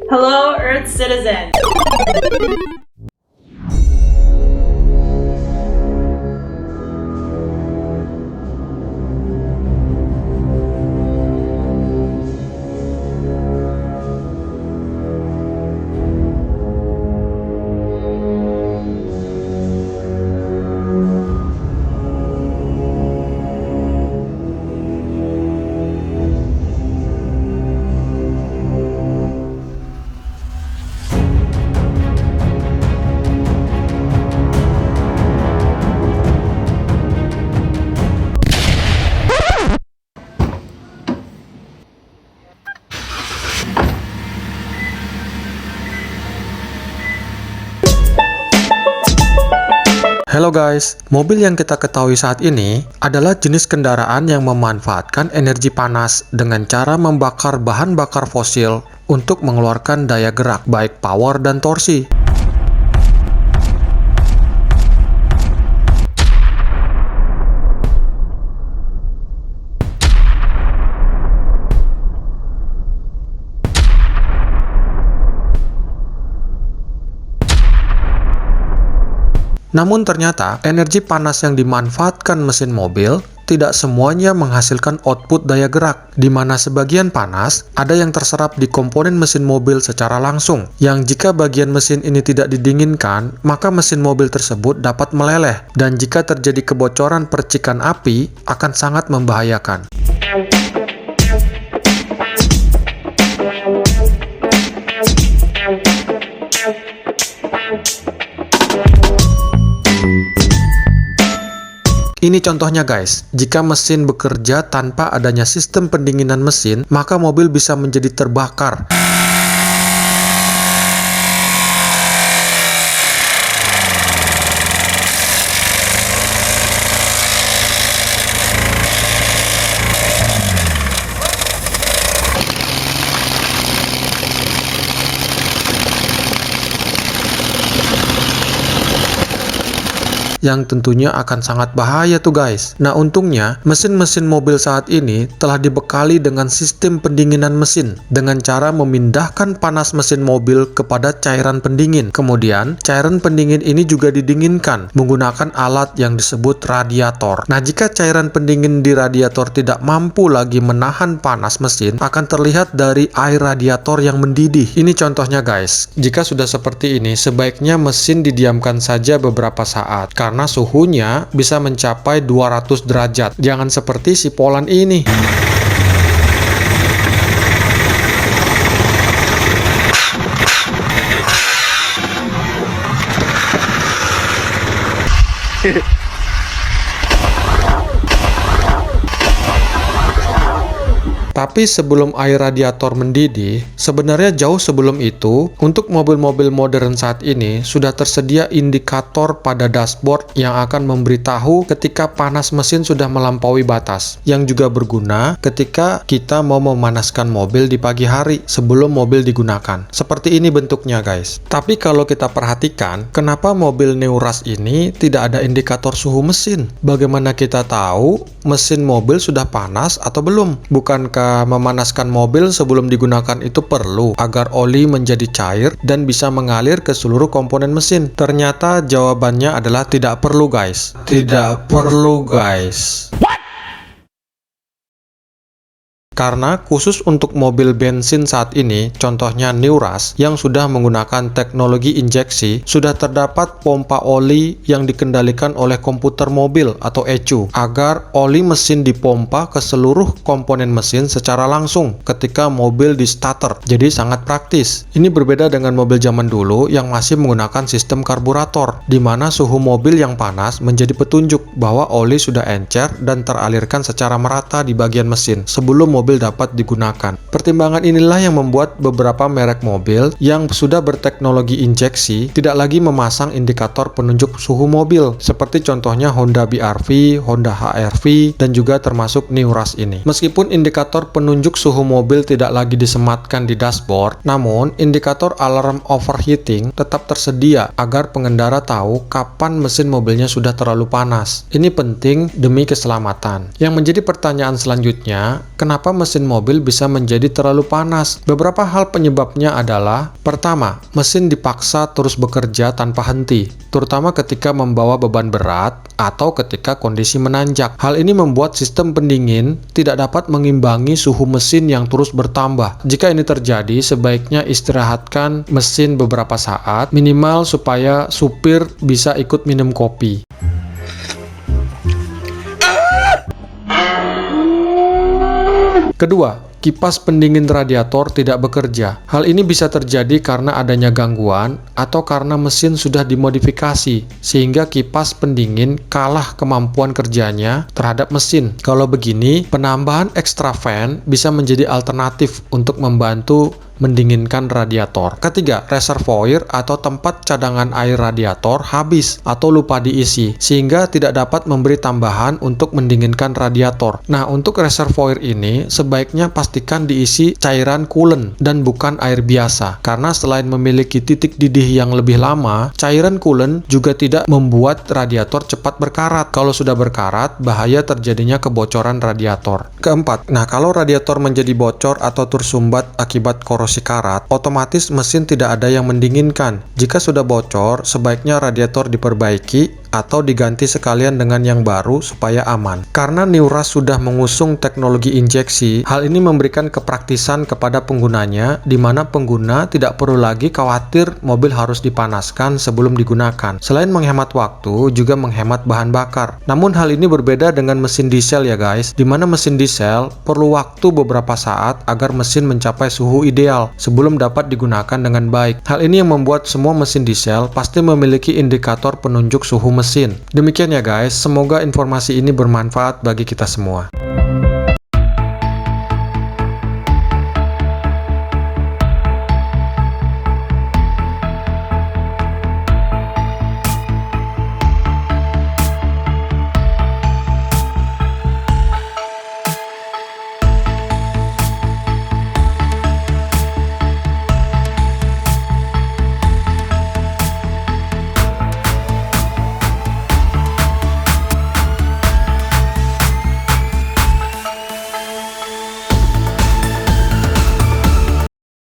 Hello, Earth citizen. Halo guys, mobil yang kita ketahui saat ini adalah jenis kendaraan yang memanfaatkan energi panas dengan cara membakar bahan bakar fosil untuk mengeluarkan daya gerak, baik power dan torsi. Namun ternyata, energi panas yang dimanfaatkan mesin mobil tidak semuanya menghasilkan output daya gerak, di mana sebagian panas ada yang terserap di komponen mesin mobil secara langsung, yang jika bagian mesin ini tidak didinginkan, maka mesin mobil tersebut dapat meleleh, dan jika terjadi kebocoran percikan api, akan sangat membahayakan. Ini contohnya guys, jika mesin bekerja tanpa adanya sistem pendinginan mesin, maka mobil bisa menjadi terbakar. Yang tentunya akan sangat bahaya tuh guys. Nah untungnya mesin-mesin mobil saat ini telah dibekali dengan sistem pendinginan mesin dengan cara memindahkan panas mesin mobil kepada cairan pendingin. Kemudian cairan pendingin ini juga didinginkan menggunakan alat yang disebut radiator. Nah jika cairan pendingin di radiator tidak mampu lagi menahan panas mesin, akan terlihat dari air radiator yang mendidih. Ini contohnya guys. Jika sudah seperti ini, sebaiknya mesin didiamkan saja beberapa saat karena suhunya bisa mencapai 200 derajat. Jangan seperti si Polan ini. Tapi sebelum air radiator mendidih, sebenarnya jauh sebelum itu, untuk mobil-mobil modern saat ini sudah tersedia indikator pada dashboard yang akan memberitahu ketika panas mesin sudah melampaui batas, yang juga berguna ketika kita mau memanaskan mobil di pagi hari sebelum mobil digunakan. Seperti ini bentuknya guys. Tapi kalau kita perhatikan, kenapa mobil Neuras ini tidak ada indikator suhu mesin? Bagaimana kita tahu mesin mobil sudah panas atau belum? Bukankah memanaskan mobil sebelum digunakan itu perlu agar oli menjadi cair dan bisa mengalir ke seluruh komponen mesin? Ternyata jawabannya adalah tidak perlu guys. Tidak perlu guys. Karena khusus untuk mobil bensin saat ini, contohnya Neuras yang sudah menggunakan teknologi injeksi, sudah terdapat pompa oli yang dikendalikan oleh komputer mobil atau ECU, agar oli mesin dipompa ke seluruh komponen mesin secara langsung ketika mobil di starter. Jadi sangat praktis. Ini berbeda dengan mobil zaman dulu yang masih menggunakan sistem karburator, di mana suhu mobil yang panas menjadi petunjuk bahwa oli sudah encer dan teralirkan secara merata di bagian mesin sebelum mobil dapat digunakan. Pertimbangan inilah yang membuat beberapa merek mobil yang sudah berteknologi injeksi tidak lagi memasang indikator penunjuk suhu mobil, seperti contohnya Honda BR-V, Honda HR-V, dan juga termasuk Neuras ini. Meskipun indikator penunjuk suhu mobil tidak lagi disematkan di dashboard, namun indikator alarm overheating tetap tersedia agar pengendara tahu kapan mesin mobilnya sudah terlalu panas. Ini penting demi keselamatan. Yang menjadi pertanyaan selanjutnya, kenapa mesin mobil bisa menjadi terlalu panas. Beberapa hal penyebabnya adalah: pertama, mesin dipaksa terus bekerja tanpa henti, terutama ketika membawa beban berat atau ketika kondisi menanjak. Hal ini membuat sistem pendingin tidak dapat mengimbangi suhu mesin yang terus bertambah. Jika ini terjadi, sebaiknya istirahatkan mesin beberapa saat, minimal supaya supir bisa ikut minum kopi. Kedua, kipas pendingin radiator tidak bekerja. Hal ini bisa terjadi karena adanya gangguan atau karena mesin sudah dimodifikasi sehingga kipas pendingin kalah kemampuan kerjanya terhadap mesin. Kalau begini, penambahan extra fan bisa menjadi alternatif untuk membantu mendinginkan radiator. Ketiga, reservoir atau tempat cadangan air radiator habis atau lupa diisi, sehingga tidak dapat memberi tambahan untuk mendinginkan radiator. Nah, untuk reservoir ini sebaiknya pastikan diisi cairan coolant dan bukan air biasa, karena selain memiliki titik didih yang lebih lama, cairan coolant juga tidak membuat radiator cepat berkarat. Kalau sudah berkarat, bahaya terjadinya kebocoran radiator. Keempat, nah kalau radiator menjadi bocor atau tersumbat akibat korosi karat, otomatis mesin tidak ada yang mendinginkan. Jika sudah bocor, sebaiknya radiator diperbaiki atau diganti sekalian dengan yang baru supaya aman. Karena Neuras sudah mengusung teknologi injeksi, hal ini memberikan kepraktisan kepada penggunanya, di mana pengguna tidak perlu lagi khawatir mobil harus dipanaskan sebelum digunakan. Selain menghemat waktu, juga menghemat bahan bakar. Namun hal ini berbeda dengan mesin diesel ya guys, di mana mesin diesel perlu waktu beberapa saat agar mesin mencapai suhu ideal sebelum dapat digunakan dengan baik. Hal ini yang membuat semua mesin diesel pasti memiliki indikator penunjuk suhu mesin. Demikian ya guys, semoga informasi ini bermanfaat bagi kita semua.